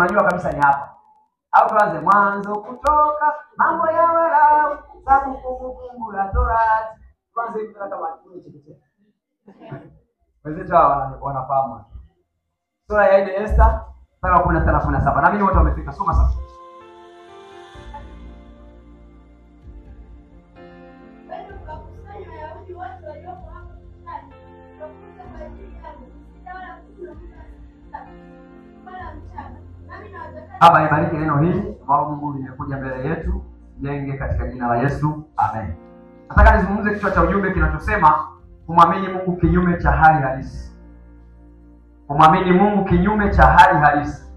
wanajua kabisa ni hapa. Au tuanze Mwanzo, Kutoka, Mambo ya Walawi, Hesabu, Kumbukumbu la Torati. Tuanze hivi kama kile chekechea. Wenzetu wanafahamu. Sura ya 4 Esther, sura ya 16 na 17. Na mimi wote wamefika. Soma sasa. Baba, ibariki neno hili ambalo Mungu limekuja mbele yetu, jenge katika jina la Yesu. Amen. Nataka nizungumze kichwa cha ujumbe kinachosema kumwamini Mungu kinyume cha hali halisi. Kumwamini Mungu kinyume cha hali halisi.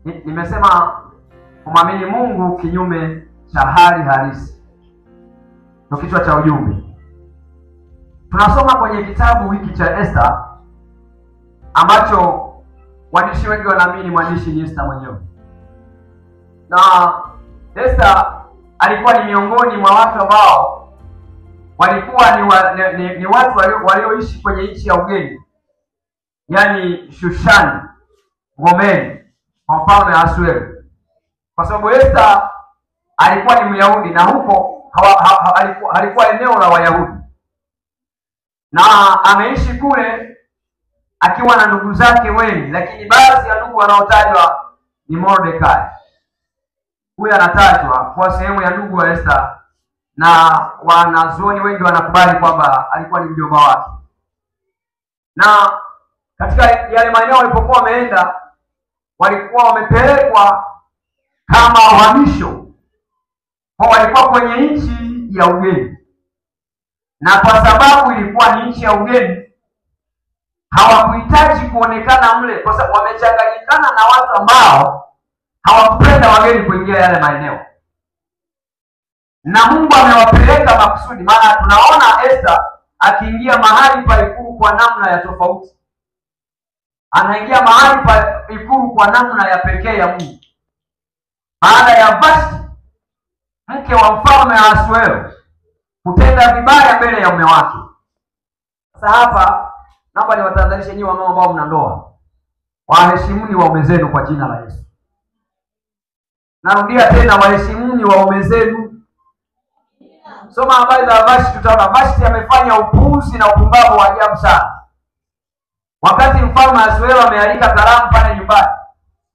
Nimesema kumwamini Mungu kinyume cha hali halisi. Ndio kichwa cha ujumbe. Tunasoma kwenye kitabu hiki cha Esther ambacho waandishi wengi wanaamini mwandishi ni Esther mwenyewe. Na Esther alikuwa ni miongoni mwa watu ambao walikuwa ni watu walioishi kwenye nchi ya ugeni. Yaani Shushani, Gomeni, kwa mfalme Ahasuero. Kwa sababu Esther alikuwa ni Myahudi na huko alikuwa eneo la Wayahudi. Na ameishi kule akiwa na ndugu zake wengi, lakini baadhi ya ndugu wanaotajwa ni Mordekai. Huyu anatajwa kwa sehemu ya ndugu wa Esther, na wanazuoni wengi wanakubali kwamba alikuwa ni mjomba wake. Na katika yale maeneo walipokuwa wameenda, walikuwa wamepelekwa kama uhamisho, kwa walikuwa kwenye nchi ya ugeni. Na kwa sababu ilikuwa ni nchi ya ugeni, hawakuhitaji kuonekana mle, kwa sababu wamechanganyikana na watu ambao hawakupenda wageni kuingia yale maeneo. Na Mungu amewapeleka makusudi, maana tunaona Esther akiingia mahali pa ikulu kwa namna ya tofauti. Anaingia mahali pa ikulu kwa namna ya pekee ya Mungu. Baada ya Vashti, mke wa mfalme Ahasuero, kutenda vibaya mbele ya mume wake. Sasa hapa naomba niwatahadharishe nyinyi wamama ambao mna ndoa. Waheshimuni waume zenu kwa jina la Yesu. Narudia tena, waheshimuni waume zenu. Soma habari za Vashti, tutaona Vashti amefanya upuuzi na upumbavu wa ajabu sana. Wakati mfalme Ahasuero amealika karamu pale nyumbani,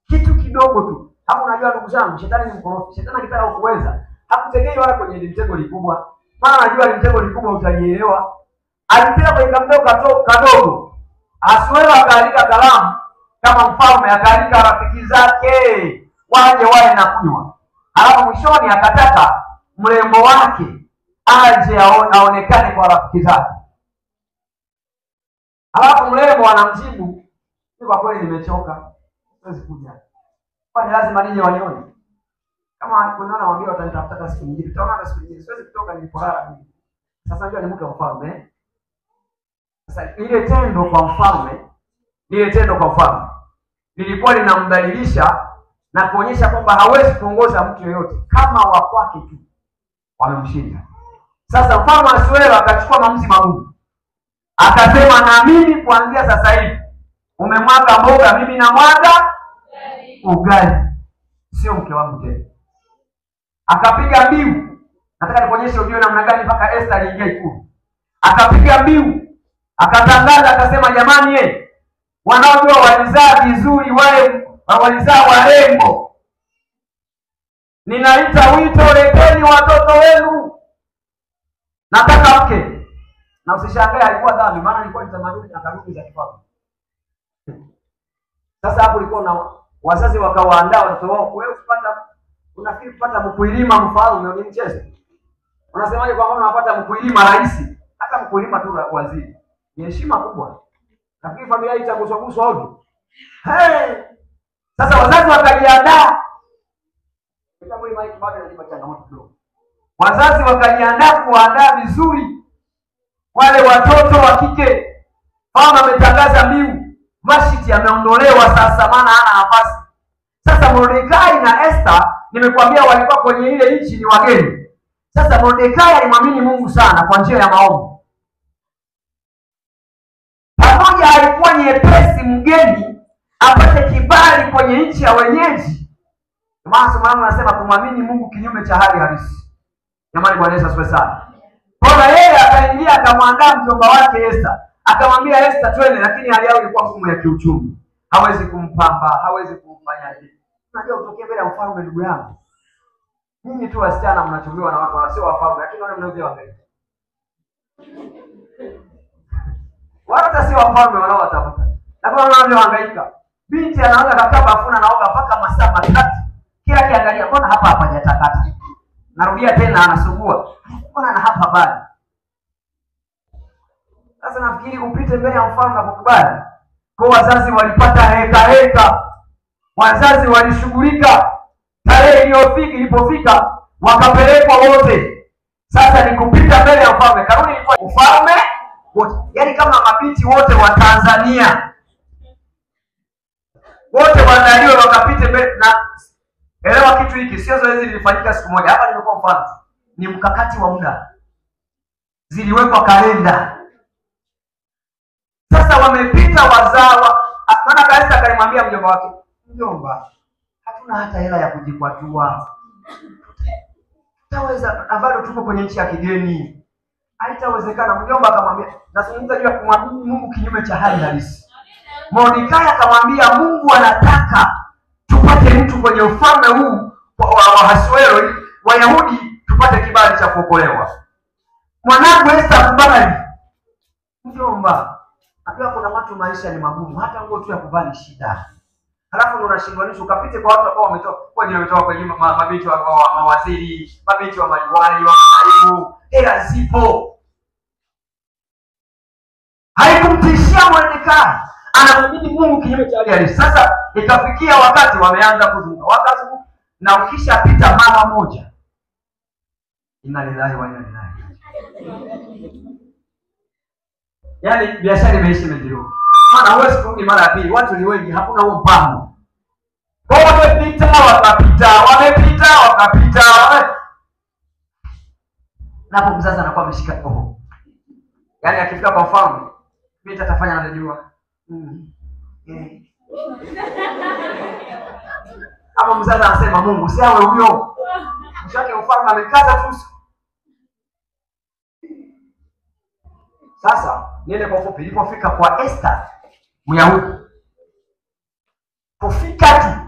kitu kidogo tu. Hapo unajua ndugu zangu, shetani ni mkorofi. Shetani akitaka kukuweza, hakutegei wala kwenye mtego likubwa. Maana anajua mtego likubwa utalielewa. Alipita kwenye kamtego kadogo. Ahasuero akaalika karamu kama mfalme, akaalika rafiki zake waje wale na kunywa. Halafu mwishoni akataka mrembo wake aje aonekane kwa rafiki zake. Halafu mrembo anamjibu, kwa kweli nimechoka, siwezi kuja. Kwani lazima nije wanione? Kama kuna waambia watanitafuta siku nyingine, tutaona siku nyingine, siwezi kutoka nilipolala mimi. Sasa najua ni mke wa mfalme. Sasa ile tendo kwa mfalme lilikuwa linamdhalilisha na kuonyesha kwamba hawezi kuongoza mtu yeyote, kama wa kwake tu wamemshinda. Sasa mfalme Ahasuero akachukua maamuzi magumu. Akasema, na mimi kuanzia sasa hivi umemwaga mboga, mimi na mwaga ugali, sio mke wangu tena. Akapiga mbiu. Nataka nikuonyeshe ujue namna gani mpaka Esther aliingia ikulu. Akapiga mbiu, akatangaza, akasema, jamani wanaojua walizaa vizuri, wale walizaa warembo, ninaita wito, leteni watoto wenu, nataka mke. Na usishangae haikuwa dhambi, maana ilikuwa ni tamaduni na kanuni za kifalme. Sasa hapo ilikuwa na wazazi wakawaandaa watoto wao. Wewe unafikiri kupata mkuilima mfalme ni mchezo? Unasemaje kwa maana unapata mkuilima rais? Hata mkuilima tu waziri ni heshima kubwa. Nafikiri familia itaguswa ovyo. Sasa wazazi wakajiandaa. Kitabu hiki bado ni changamoto kidogo. Wazazi wakajiandaa kuandaa vizuri wale watoto wa kike. Mama ametangaza mbiu, Vashti ameondolewa sasa, maana hana nafasi. Sasa Mordekai na Esther, nimekuambia walikuwa kwenye ile nchi ni wageni. Sasa Mordekai alimwamini Mungu sana kwa njia ya maombi. Pamoja alikuwa nyepesi mgeni, apate kibali kwenye nchi ya wenyeji. Maana somo langu nasema kumwamini Mungu kinyume cha hali halisi. Jamani, Bwana Yesu asifiwe sana. Kwa yeye akaingia akamwandaa mjomba wake Esther. Akamwambia Esther twende, lakini hali yao ilikuwa ngumu ya kiuchumi. Hawezi kumpamba, hawezi kumfanyaje. Unajua utokee mbele ya mfalme ndugu yangu. Nyinyi tu wasichana mnachukuliwa na watu wasio wafalme, lakini wale mnaoje wake. Wala si wafalme wanaowatafuta. Lakini wanaohangaika. Binti anaanza kukaa bafuna naoga mpaka masaa matatu. Kila kiangalia mbona hapa hapajatakata. Narudia tena anasugua. Mbona na hapa bado? Sasa nafikiri upite mbele ya mfalme akukubali. Kwa wazazi walipata heka. Wazazi walishughulika. Tarehe ilipofika wakapelekwa wote. Sasa ni kupita mbele ya mfalme. Kanuni ilikuwa ufalme wote. Yaani kama mabinti wote wa Tanzania wote waandaliwe wakapite mbele. Na elewa kitu hiki sio zoezi lilifanyika siku moja. Hapa nimekuwa mfano. Ni mkakati wa muda. Ziliwekwa kalenda. Sasa wamepita wazawa. Maana Esther akamwambia mjomba wake, "Mjomba, hatuna hata hela ya kujikwatua. Tutaweza bado tuko kwenye nchi ya kigeni. Haitawezekana." Mjomba akamwambia, nazungumza juu ya kumwamini Mungu kinyume cha hali halisi. Mordekai akamwambia Mungu anataka tupate mtu kwenye ufalme huu wa Ahasuero, Wayahudi tupate kibali cha kuokolewa. Mwanangu Esther kubali. Mjomba, najua kuna watu maisha ni magumu, hata nguo tu ya kuvaa ni shida. Halafu ndio unashindwanisha ukapite kwa watu ambao wametoka kwenye mabinti wa mawaziri, mabinti wa maliwali, wa naibu, hela zipo. Haikumtishia Mordekai. Anamwamini Mungu kinyume cha hali halisi. Sasa ikafikia wakati wameanza kuzunguka. Wakazunguka na ukishapita mara moja. Inna lillahi wa inna ilaihi. Yaani biashara imeisha imejiruka. Maana huwezi kurudi mara ya pili. Watu ni wengi, hakuna huo mpango. Kwa hiyo wamepita. Napo mzazi anakuwa ameshika roho. Yaani akifika kwa mfalme, mimi nitafanya anajua. Hapo mzazi anasema Mungu si awe huyo. Mshake mfalme amekaza tu. Sasa niende kwa fupi. Ilipofika kwa Esther Myahudi, kufika tu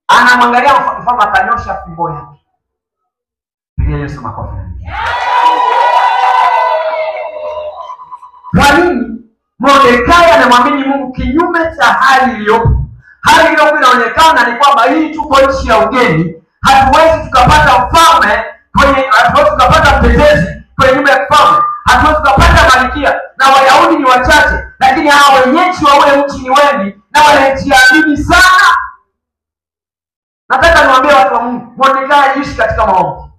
anamwangalia mfalme akanyosha fimbo yake. Pigia Yesu makofi. Kwa nini? Mordekai anamwamini Mungu kinyume cha hali iliyopo. Hali iliyopo inaonekana ni kwamba hii tuko nchi ya ugeni, hatuwezi tukapata mfalme hatuwezi tukapata mtetezi kwenye nyumba ya kifalme, hatuwezi tukapata malkia, na Wayahudi ni wachache, lakini hawa wenyeji wa ule nchi ni wengi na wanajiamini sana. Nataka niwaambie watu wa Mungu, Mordekai aliishi katika maombi.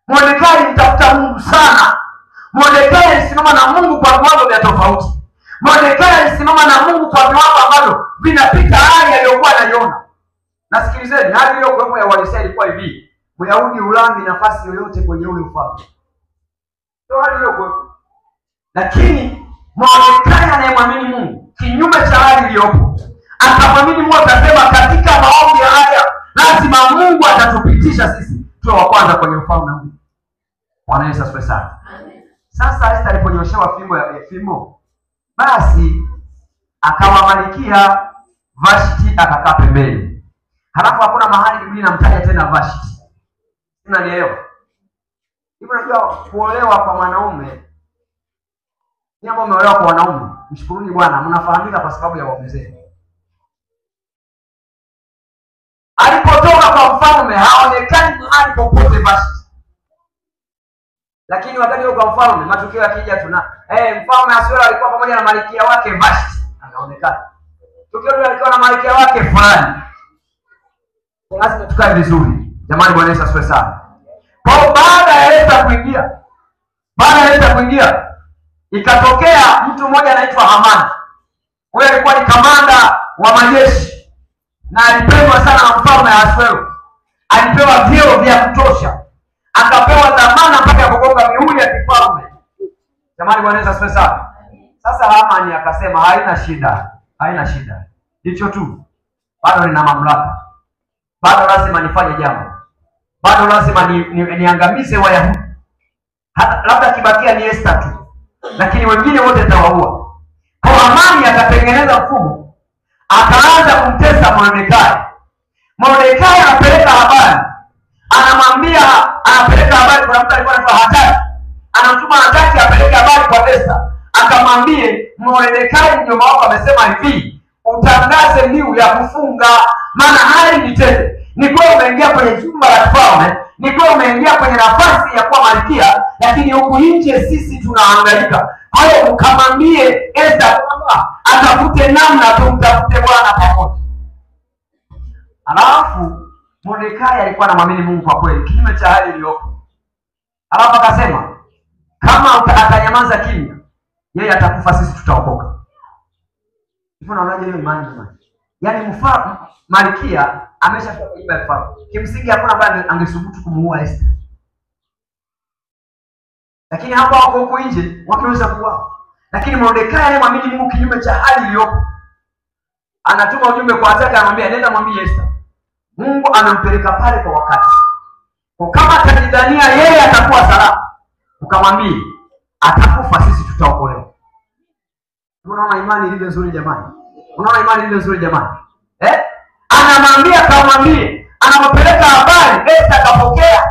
Mordekai alimtafuta Mungu sana. Mordekai alisimama na Mungu kwa viwango vya tofauti. Mordekai alisimama na Mungu kwa viwango ambavyo vinapita hali aliyokuwa anaiona. Nasikilizeni, hali iliyokuwa ya uhalisia ilikuwa hivi. Myahudi ulangi nafasi yoyote kwenye ule ufalme. Ndio hali iliyokuwa. Lakini Mordekai anayemwamini Mungu kinyume cha hali iliyopo, akamwamini Mungu, akasema katika maombi haya lazima Mungu atatupitisha sisi tuwe wa kwanza kwenye ufalme huu. Bwana Yesu asifiwe sana. Sasa Esther aliponyoshewa fimbo, basi akawa malkia Vashti akakaa pembeni. Halafu hakuna mahali Biblia inamtaja tena Vashti. Unanielewa? Hivi unajua kuolewa kwa mwanaume, ni ambao umeolewa kwa wanaume, mshukuruni Bwana, mnafahamika kwa sababu ya waume zenu. Alipotoka kwa mfalme haonekani mahali popote Vashti. Lakini wakati huo kwa mfalme matukio yakija tuna mfalme Ahasuero alikuwa pamoja na malkia wake Vashti, anaonekana. Tukio hilo alikuwa na malkia wake fulani. Lazima tukae vizuri. Jamani, Bwana Yesu asifiwe sana. Kwa baada ya Esther kuingia, ikatokea mtu mmoja anaitwa Hamani. Huyo alikuwa ni kamanda wa majeshi na alipendwa sana na mfalme Ahasuero. Alipewa vyeo vya kutosha. Akapewa dhamana mpaka ya kugonga mihuri ya kifalme. Jamani, Bwana Yesu asifiwe sana. Sasa Hamani akasema haina shida. hicho tu, bado nina mamlaka, bado lazima nifanye jambo, bado lazima niangamize Wayahudi. Hata labda kibakia ni Esther tu, lakini wengine wote nitawaua. Kwa Hamani akatengeneza mfumo, akaanza kumtesa Mordekai. Mordekai anapeleka habari, anapeleka habari, kuna mtu alikuwa anaitwa Hataki, anamtuma Hataki apeleke habari kwa Esther, akamwambie Mordekai mjomba wako amesema hivi, utangaze mbiu ya kufunga, maana hali ni tete. Ni kwa umeingia kwenye jumba la kifalme, ni kwa umeingia kwenye nafasi ya kuwa malkia, lakini huku nje sisi tunahangaika. Kwa hiyo ukamwambie Esther kwamba atafute namna tumtafute Bwana pamoja. Alafu Mordekai alikuwa anamwamini Mungu kwa kweli, kinyume cha hali iliyopo. Alafu akasema kama atanyamaza kimya, yeye atakufa, sisi tutaokoka. Hivyo naonaje hiyo imani jamani? Yaani malkia ameshafika kwa nyumba ya kifalme. Kimsingi hakuna ambaye angesubutu kumuua Esther. Lakini hapa wako huko nje wakiweza kuua. Lakini Mordekai anamwamini Mungu kinyume cha hali iliyopo. Anatuma ujumbe kwa Hataki, anamwambia nenda mwambie Esther, Mungu anampeleka pale kwa wakati. Kwa kama atajidhania yeye atakuwa salama, ukamwambie atakufa, sisi tutaokolewa. Unaona imani ile nzuri jamani? Unaona imani ile nzuri jamani? Anamwambie, anampeleka habari, Esther akapokea,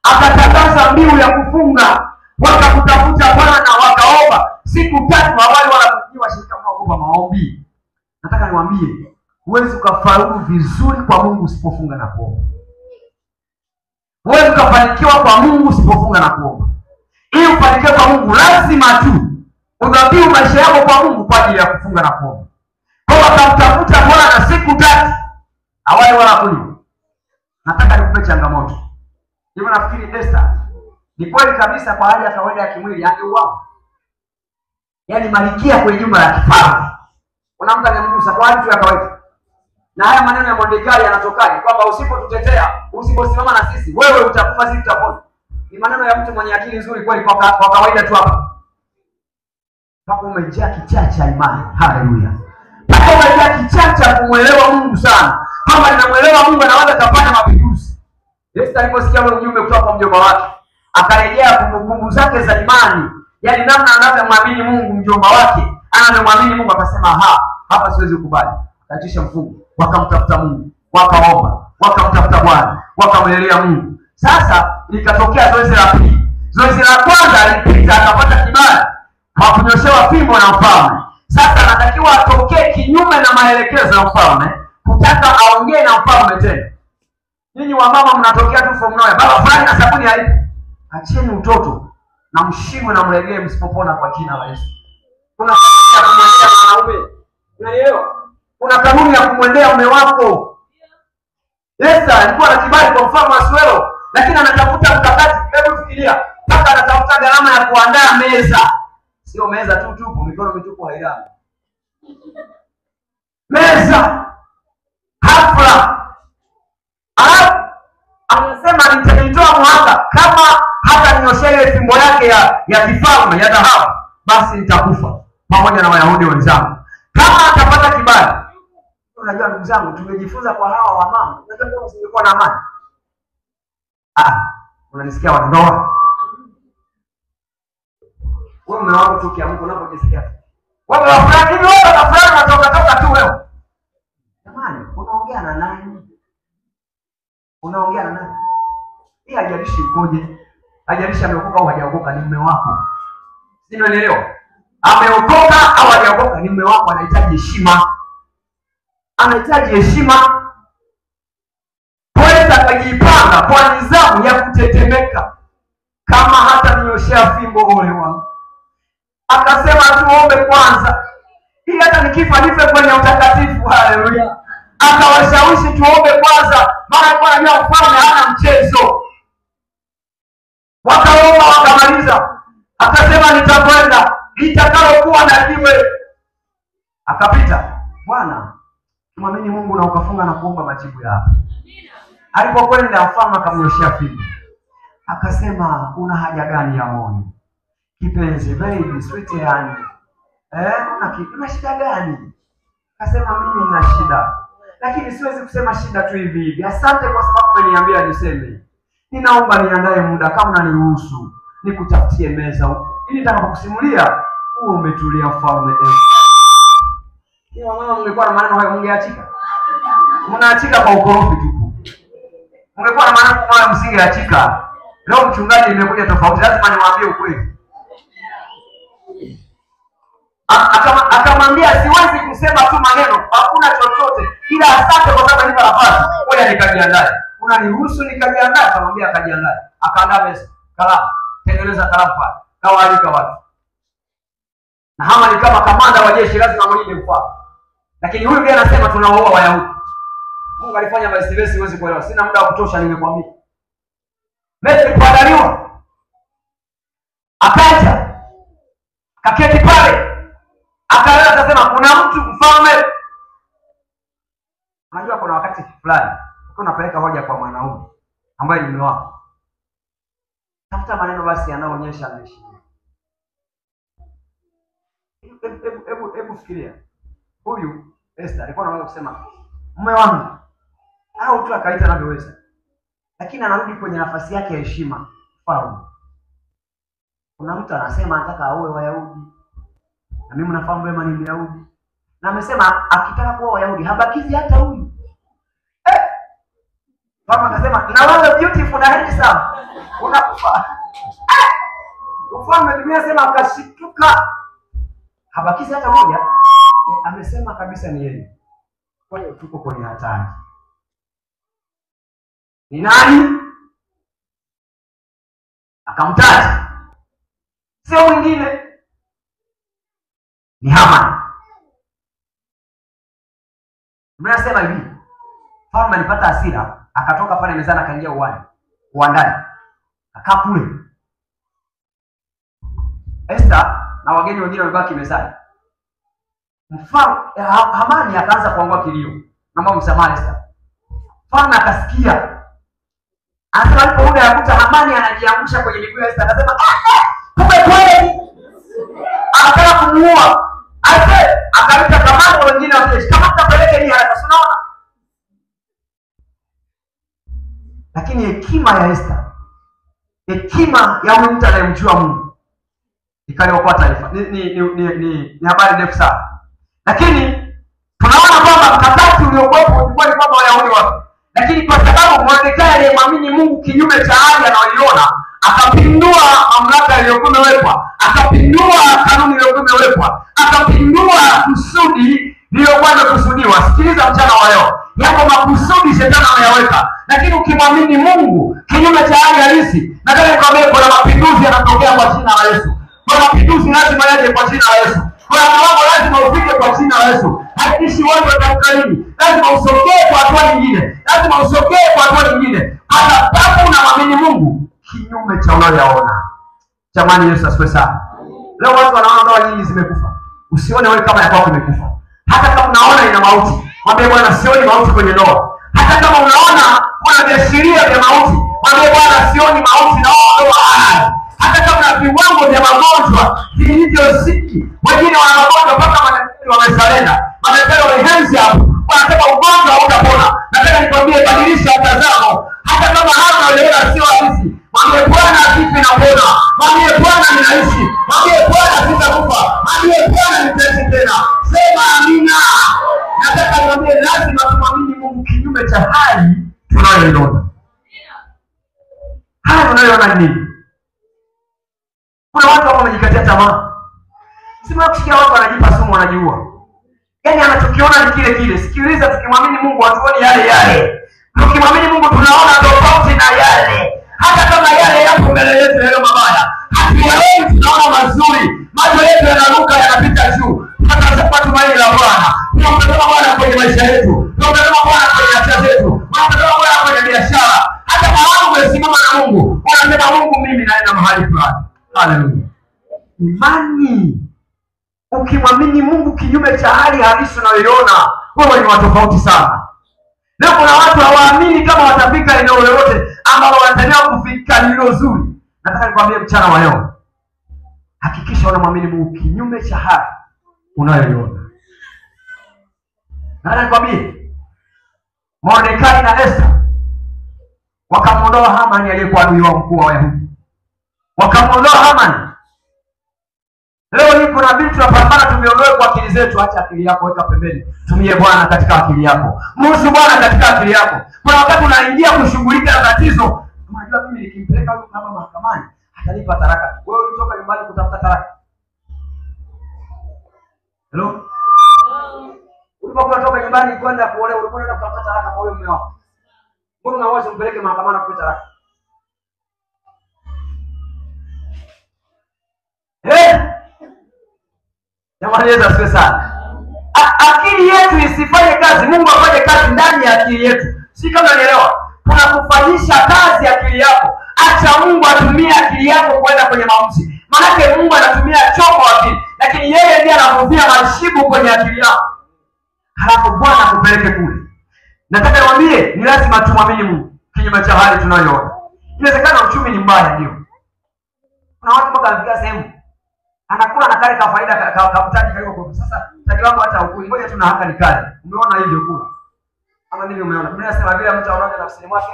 akatangaza mbiu ya kufunga, wakakutafuta Bwana, wakaomba siku 3. Awali wanakujiwa shirika kwa maombi. Nataka niwaambie, huwezi ukafaulu vizuri kwa Mungu usipofunga na kuomba. Huwezi ukafanikiwa kwa Mungu usipofunga na kuomba. Ili ufanikiwe kwa Mungu lazima tu udhabihu maisha yako kwa Mungu kwa ajili ya kufunga na kuomba. Kwa wakamtafuta Bwana siku 3. Awali wanakujiwa. Nataka nikupe changamoto. Hivyo nafikiri Esther ni kweli kabisa kwa hali ya kawaida ya kimwili angeuawa. Yaani malkia kwenye jumba la kifalme. Kuna mtu angemgusa kwa hali tu ya kawaida. Na haya maneno ya Mordekai yanatokaje? Kwamba usipotutetea, usiposimama na sisi, wewe utakufa, sisi tutapona. Ni maneno ya mtu mwenye akili nzuri kweli kwa kawaida tu hapa. Pako umejaa kichaa cha imani. Haleluya. Pako umejaa kichaa cha kumwelewa Mungu sana. Kama ninamuelewa Mungu anaweza kufanya mapinduzi. Yesu aliposikia ule ujumbe kutoka kwa mjomba wake, akarejea kumbukumbu zake za imani. Yaani namna anavyomwamini Mungu mjomba wake, anavyomwamini Mungu, akasema hapa siwezi kukubali. Akatisha mfungo, wakamtafuta Mungu, wakaomba, wakamtafuta Bwana, wakamlilia Mungu. Sasa likatokea zoezi la pili. Zoezi la kwanza alipita akapata kibali, hakunyoshewa fimbo na mfalme. Sasa anatakiwa atokee kinyume na maelekezo ya mfalme, kutaka aongee na mfalme tena. Ninyi wamama mnatokea tu from nowhere, baba fulani na sabuni haipo. Acheni utoto na mshimwe na mlegee, msipopona kwa jina la Yesu. Kuna kanuni ya kumwendea mwanaume. Unaelewa? Kuna kanuni ya kumwendea mume wako. Esther alikuwa na kibali kwa mfalme Asuero, lakini anatafuta mkakati. Hebu fikiria, mpaka anatafuta gharama ya kuandaa meza. Sio meza tu tupu, mikono mitupu hailali. Meza. Hafla. Anasema nitajitoa mhanga kama hata ninyoshele fimbo yake ya kifalme ya dhahabu, basi nitakufa pamoja na Wayahudi wenzangu. Kama atapata kibali. Unajua ndugu zangu, tumejifunza kwa hawa wamama. Unajua kama usingekuwa na amani. Unanisikia watu ndoa? Wewe mume wako tu kiamko unapojisikia. Wewe wafanye hivi, wewe unafanya natoka tu wewe. Jamani, unaongea na nani? Unaongea na nani? Hii haijalishi ukoje. Haijalishi ameokoka au hajaokoka, ni mume wako. Sio, unaelewa? Ameokoka au hajaokoka, ni mume wako, anahitaji heshima. Anahitaji heshima. Poeta akajipanga kwa nidhamu ya kutetemeka. Kama hata ninyoshea fimbo ole wangu. Akasema tuombe kwanza. Hii hata nikifa nife kwenye utakatifu. Haleluya. Akawashawishi tuombe kwanza, maana kwa anajua mfalme hana mchezo. Wakaomba wakamaliza. Akasema nitakwenda, nitakalokuwa na jiwe. Akapita. Bwana, tumwamini Mungu na ukafunga na kuomba majibu yako. Alipokwenda mfalme akamnyoshia fimbo. Akasema una haja gani ya moyo? Kipenzi, baby, sweet yani. Una shida gani? Akasema mimi nina shida, lakini siwezi kusema shida tu hivi hivi. Asante kwa sababu umeniambia niseme. Ninaomba niandae muda kama unaniruhusu nikutafutie meza ili nitakapokusimulia uwe umetulia mfalme. Kama mama mngekuwa na maneno hayo mngeachika. Mnaachika kwa ukorofi tu. Mngekuwa na maneno hayo msingeachika. Leo mchungaji imekuja tofauti, lazima niwaambie ukweli. Akamwambia siwezi kusema tu maneno, hakuna chochote ila asante kwa sababu nipa nafasi. Ngoja nikajiandae. Unaniruhusu nikajiandae? Akamwambia akajiandae. Akaandaa meza, kalamu, tengeneza kalamu pale. Kawaalika watu. Na Hamani kama kamanda wa jeshi lazima mlinde mfalme. Lakini huyu ndiye anasema tunaoa Wayahudi. Mungu alifanya vice versa, siwezi kuelewa. Sina muda wa kutosha ningekwambia. Meza kuandaliwa. Akaja. Kaketi pale. Akaanza akasema kuna mtu mfalme. Unajua kuna wakati fulani uko unapeleka hoja kwa mwanaume ambaye ni mume wako. Tafuta maneno basi yanayoonyesha anaheshima. Hebu fikiria. Huyu Esther alikuwa anaweza kusema mume wangu au tu akaita anavyoweza. Lakini anarudi kwenye nafasi yake ya heshima. Mfalme. Kuna mtu anasema anataka aoe Wayahudi. Na mimi mnafahamu wema ni Myahudi. Na amesema akitaka kuoa Wayahudi habakizi hata huyu. Mama akasema na wewe beautiful na handsome unakufa. Mfalme Biblia inasema akashituka. Habakizi hata moja. Amesema kabisa ni yeye. Kwa hiyo tuko kwenye hatari. Ni nani? Akamtaja. Sio mwingine. Ni Hamani. Mnasema hivi. Mfalme alipata hasira, akatoka pale mezani akaingia uwandani. Akaa kule. Esther na wageni wengine wamebaki mezani. Hamani akaanza kuangua kilio. Naomba msamaha Esther. Mfalme akasikia. Anasema aliporudi akakuta Hamani anajiangusha kwenye miguu ya Esther. Akasema kumbe kweli. Akataka kumuua. Akaita kamanda wengine wa jeshi. Kama tutapeleke ni haraka, unaona? Lakini hekima ya Esther, hekima ya huyu mtu anayemjua Mungu ikaliokoa taifa. Ni habari ndefu sana. Lakini tunaona kwamba mkakati uliokuwepo ulikuwa ni kwamba Wayahudi wapo. Lakini kwa sababu Mordekai aliyemwamini Mungu kinyume cha hali anayoiona, akapindua mamlaka iliyokuwa imewekwa, akapindua kanuni iliyokuwa imewekwa, akapindua kusudi lililokuwa limekusudiwa. Sikiliza mchana wa leo. Yako makusudi shetani ameyaweka. Lakini ukimwamini Mungu kinyume cha hali halisi, nataka nikwambie kuna mapinduzi yanatokea kwa jina la Yesu. Kuna mapinduzi lazima yaje kwa jina la Yesu. Kuna mambo lazima ufike kwa jina la Yesu. Hakishi watu watakukalini. Lazima usogee kwa hatua nyingine. Lazima usogee kwa hatua nyingine. Hata kama unamwamini Mungu kinyume cha unayoyaona. Jamani, Yesu asifiwe sana. Leo watu wanaona ndoa nyingi zimekufa. Usione wewe kama yako imekufa. Hata kama unaona ina mauti, mwambie Bwana sioni mauti kwenye ndoa. Hata kama unaona kuna viashiria vya mauti, mwambie Bwana sioni mauti na ndoa hai. Hata kama na viwango vya magonjwa vilivyozidi, wengine wana magonjwa mpaka madaktari wamesalenda. Madaktari wamehenzi hapo. Wanasema ugonjwa hautapona. Nataka nikwambie badilisha mtazamo. Hata kama hapa unaona sio halisi, mwambie Bwana sifi na pona. Mwambie Bwana ninaishi. Mwambie Bwana sitakufa. Mwambie Bwana nitaishi tena. Sema amina. Nataka nikwambie lazima tumwamini Mungu kinyume cha hali tunayoiona. Hali unayoiona ni nini? Kuna watu ambao wamejikatia tamaa. Sima kusikia watu wanajipa sumu wanajiua. Yaani anachokiona ni kile kile. Sikiliza, tukimwamini Mungu hatuoni yale yale. Tukimwamini Mungu tunaona tofauti na yale. Hata kama yale yapo mbele yetu yale mabaya, hatuyaoni, tunaona mazuri. Macho yetu yanaruka yanapita juu. Tunatazama tumaini la Bwana. Tunamtazama Bwana kwenye maisha yetu. Tunamtazama Bwana kwenye afya zetu. Tunamtazama Bwana kwenye biashara. Hata kama umesimama na Mungu, unasema Mungu mimi naenda mahali fulani. Haleluya. Imani. Ukimwamini Mungu kinyume cha hali halisi unayoiona, wewe ni tofauti sana. Leo kuna watu hawaamini kama watafika eneo lolote ambalo wanataka kufika lilo zuri. Nataka nikwambie mchana wa leo, hakikisha unamwamini Mungu kinyume cha hali unayoiona. Na nikwambie, Mordekai na Esther wakamuondoa Hamani aliyekuwa adui wao mkuu wa Wayahudi. Wakamuondoa Hamani. Leo hii kuna vitu tunapambana tumiondoe kwa akili zetu. Acha akili yako, weka pembeni. Tumie Bwana katika akili yako. Mruhusu Bwana katika akili yako. Kuna wakati unaingia kushughulika na tatizo. Unajua mimi nikimpeleka huyu kama mahakamani atanipa taraka. Wewe ulitoka nyumbani kutafuta taraka. Hello? Ulipokuwa unatoka nyumbani kwenda kuolewa, ulikuwa unaenda kutafuta taraka kwa huyo mume wako. Mbona unawaza umpeleke mahakamani kwa taraka? Jamani, Yesu asifiwe sana. Akili yetu isifanye kazi, Mungu afanye kazi ndani ya akili yetu. Si kama unanielewa? Tunakufanyisha kazi akili yako. Acha Mungu atumie akili yako kwenda kwenye maamuzi. Maana Mungu anatumia chombo akili, lakini yeye ndiye anavuvia mashibu kwenye akili yako. Halafu Bwana akupeleke kule. Nataka niwaambie, ni lazima tumwamini Mungu kinyume cha hali tunayoona. Inawezekana uchumi ni mbaya, ndio. Kuna watu mpaka wanafika sehemu anakula na kale ka faida kabutaji karibu kwa sasa. Taji wako hata ukuli. Ngoja tu na haka ni kale. Umeona hivyo kula. Ama nini umeona? Mimi nasema vile mtu anaona nafsini mwake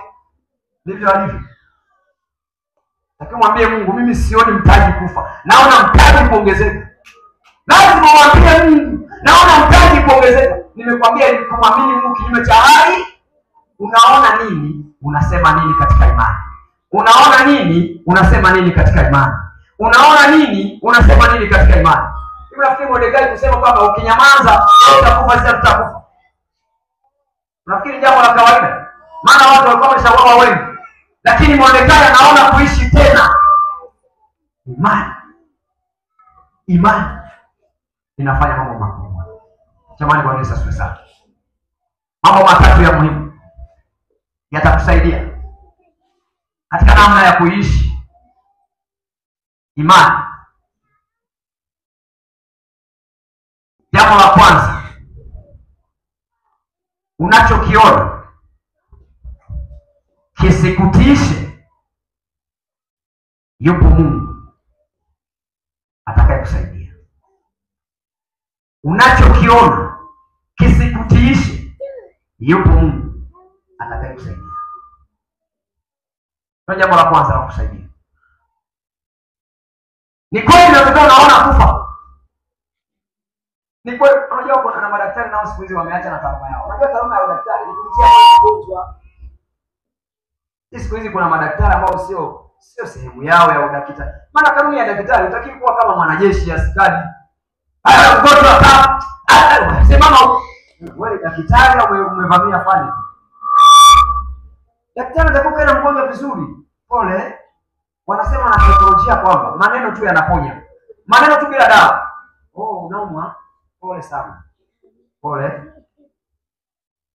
ndivyo alivyo. Lakini mwambie Mungu, mimi sioni mtaji kufa. Naona mtaji kuongezeka. Lazima mwambie Mungu, naona mtaji kuongezeka. Nimekwambia ni kumwamini Mungu kinyume cha hali. Unaona nini? Unasema nini katika imani? Unaona nini? Unasema nini katika imani? Unaona nini? Unasema nini katika imani? Hivi nafikiri Mordekai kusema kwamba ukinyamaza utakufa, sasa tutakufa. Nafikiri jambo la kawaida. Maana watu walikuwa wameshauawa wengi. Lakini Mordekai anaona kuishi tena. Imani inafanya mambo makubwa. Jamani, Bwana Yesu asifiwe sana. Mambo matatu ya muhimu yatakusaidia katika namna ya kuishi imani. Jambo la kwanza, unachokiona kisikutiishe. Yupo Mungu atakayekusaidia. Unachokiona kisikutiishe. Yupo Mungu atakayekusaidia. Ndio jambo la kwanza la kusaidia. Ni kweli unataka unaona kufa. Ni kweli, unajua kuna madaktari nao siku hizi wameacha na taaluma yao. Unajua taaluma ya daktari ni kutia mgonjwa. Siku hizi kuna madaktari ambao sio sehemu yao ya udaktari. Maana kanuni ya daktari hutaki kuwa kama mwanajeshi askari. Mgonjwa hapa. Simama. Wewe daktari au umevamia fani? Daktari atakuwa na mgonjwa vizuri. Pole. Wanasema na saikolojia kwamba maneno tu yanaponya. Maneno tu bila dawa. Oh, unaumwa? Pole sana. Pole.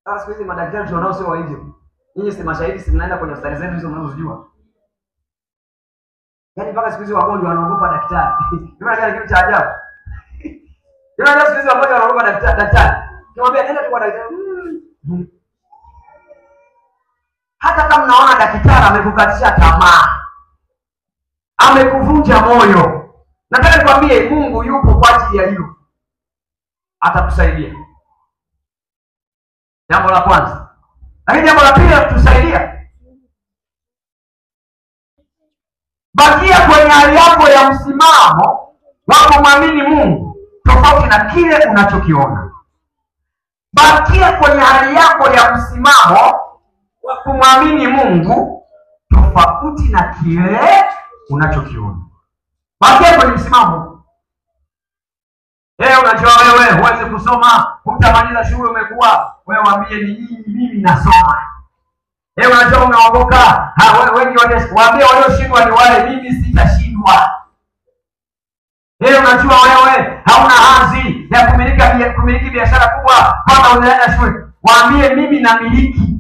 Sasa siku hizi madaktari tunao sio wa hivyo. Nyinyi si mashahidi, si mnaenda kwenye hospitali zetu hizo mnazojua. Yaani mpaka siku hizi wagonjwa wanaogopa daktari. Unaona kitu cha ajabu. Unaona siku hizi wagonjwa wanaogopa daktari. Kimwambia nenda tu kwa daktari. Hata kama unaona daktari amekukatisha tamaa, amekuvunja moyo, nataka nikwambie Mungu yupo kwa ajili ya hilo. Atakusaidia. Jambo la kwanza. Lakini jambo la pili atakusaidia. Bakia kwenye hali yako ya msimamo wa kumwamini Mungu tofauti na kile unachokiona. Bakia kwenye hali yako ya msimamo wa kumwamini Mungu tofauti na kile unachokiona. Bakia kwenye msimamo. Unajua wewe huwezi kusoma, hutamaliza shule umekuwa, wewe waambie ni mimi nasoma. Unajua umeogoka, wengi waambie walioshindwa ni wale, mimi sitashindwa. Unajua wewe hauna hadhi ya kumiliki biashara kubwa kama unaenda shule, waambie mimi namiliki.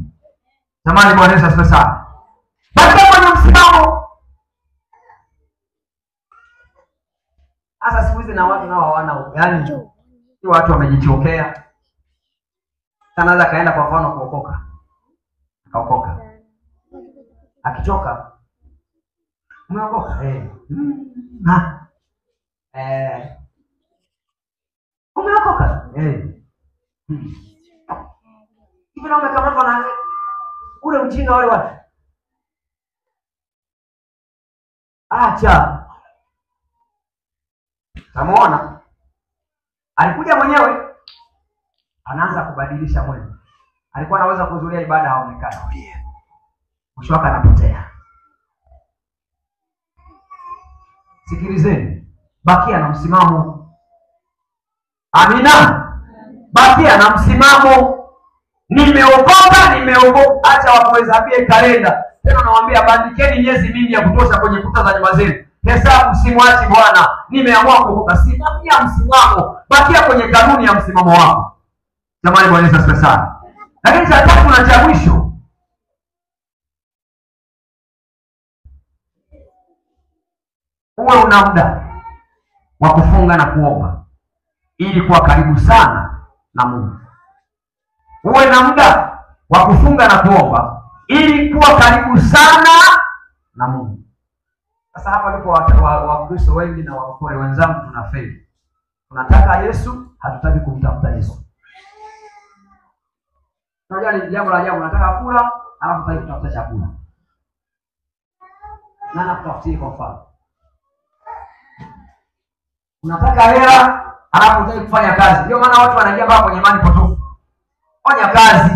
Jamani, Bwana Yesu asifiwe sana. Bakia kwenye msimamo. Sasa siku hizi na watu nao hawana, yaani ni watu wamejichokea. Anaweza kaenda kwa mfano kuokoka. Akaokoka. Akichoka. Umeokoka? Umeokoka? Hivi na umekamatwa na ule ujinga wale watu. Acha. Tamuona. Alikuja mwenyewe anaanza kubadilisha mwendo. Alikuwa anaweza kuhudhuria ibada haonekana. Mwisho wake anapotea. Sikilizeni. Bakia na msimamo. Amina. Bakia na msimamo. Nimeogopa. Acha wakuhesabie kalenda. Tena nawaambia bandikeni miezi mingi ya kutosha kwenye kuta za nyumba zenu. Hesabu, simwachi Bwana. Nimeamua kuogopa. Simamia msimamo. Bakia kwenye kanuni ya msimamo wako. Jamani, Bwana Yesu asifiwe sana. Lakini cha tatu na cha mwisho, uwe una muda wa kufunga na kuomba ili kuwa karibu sana na Mungu. Uwe na muda wa kufunga na kuomba ili kuwa karibu sana na Mungu. Sasa hapa ndipo Wakristo wengi na wakore wenzangu tunafeli. Tunataka Yesu, hatutaki kumtafuta Yesu. Unajua ni jambo la ajabu, unataka kula, alafu unataka kutafuta chakula. Na nakutafutie kwa mfano. Unataka hela, alafu unataka kufanya kazi. Ndio maana watu wanaingia mpaka kwenye imani potofu. Fanya kazi.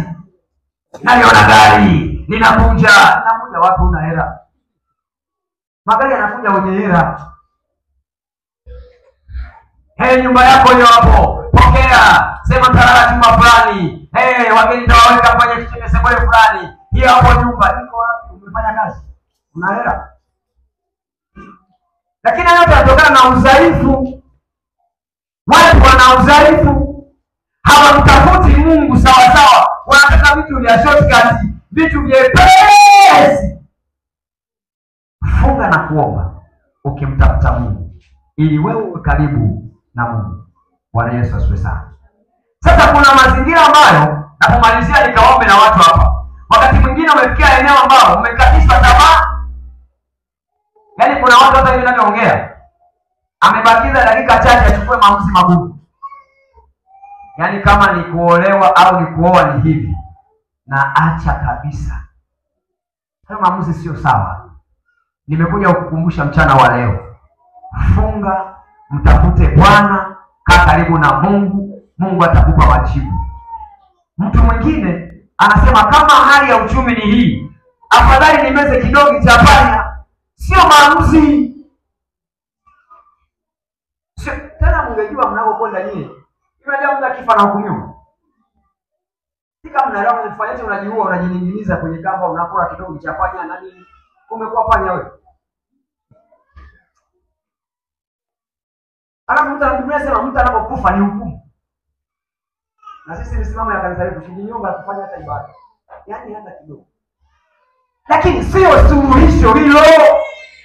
Naliona gari, ninakuja watu una hela. Magari yanakuja wenye hela. Nyumba yako hiyo hapo. Pokea. Sema talala chumba fulani. Wageni tawaweka kwenye kitchen sebule fulani. Hiyo hapo nyumba iko wapi? Umefanya kazi. Una hela. Lakini yote yanatokana na udhaifu. Watu wana udhaifu. Hawamtafuti Mungu sawa sawa. Wanataka vitu vya shortcut, vitu vyepesi. Funga na kuomba ukimtafuta Mungu ili wewe uwe karibu na Mungu. Bwana Yesu asifiwe sana. Sasa kuna mazingira ambayo na kumalizia nikaombe na watu hapa. Wakati mwingine umefikia eneo ambalo umekatishwa tamaa. Yaani kuna watu hata hivi ninavyoongea amebakiza dakika chache achukue maamuzi magumu. Yaani kama ni kuolewa au ni kuoa ni hivi. Na acha kabisa. Hayo maamuzi sio sawa. Nimekuja kukukumbusha mchana wa leo. Funga, mtafute Bwana, kaa karibu na Mungu, Mungu atakupa majibu. Mtu mwingine anasema kama hali ya uchumi ni hii, afadhali nimeze kidogo cha panya. Sio maamuzi. Sio tena mngejua mnaokwenda nyinyi. Imeja mtu akifa na hukumiwa. Sika mnaelewa unafanyaje, unajiua, unajininginiza kwenye kamba, unakula kidogo cha panya na nini? Umekuwa panya wewe. Alafu mtu anasema mtu anapokufa ni hukumu. Na sisi misimamo ya kanisa letu tujinyonga kufanya hata ibada. Yaani hata kidogo. Lakini sio suluhisho hilo.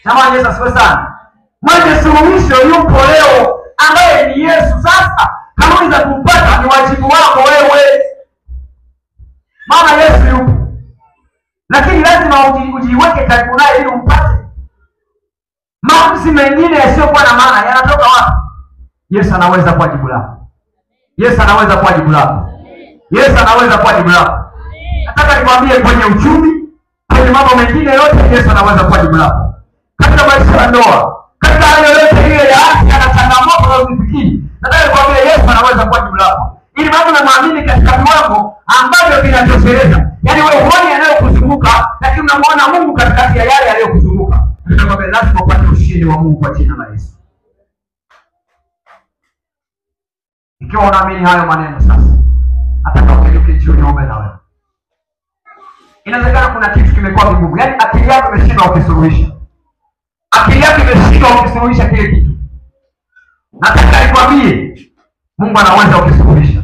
Jamani, Yesu asifiwe sana. Mwenye suluhisho yupo leo ambaye ni Yesu. Sasa kanuni za kumpata ni wajibu wako wewe. Maana Yesu yupo. Lakini lazima ujiweke karibu naye ili umpate. Maamuzi mengine yasiyokuwa na maana yanatoka wapi? Yesu anaweza kuwa jibu lako. Yesu anaweza kuwa jibu lako. Yesu anaweza kuwa jibu lako. Nataka nikwambie kwenye uchumi, kwenye mambo mengine yote Yesu anaweza kuwa jibu lako. Katika maisha ya ndoa, katika hali yoyote ile ya afya na changamoto unazozifikiri, nataka nikwambie Yesu anaweza kuwa jibu lako. Ili mambo unamwamini katika viwango ambavyo vinatosheleza. Yaani wewe huoni yanayokuzunguka, lakini unamwona Mungu katikati ya yale yanayokuzunguka. Nataka lazima upate ushindi wa Mungu kwa jina la Yesu. Ikiwa unaamini hayo maneno sasa, nataka ugeuke jioni uombe na wewe. Inawezekana kuna kitu kimekuwa kigumu. Yaani akili yako imeshindwa ukisuluhisha. Akili yako imeshindwa ukisuluhisha kile kitu. Nataka nikwambie Mungu anaweza ukisuluhisha.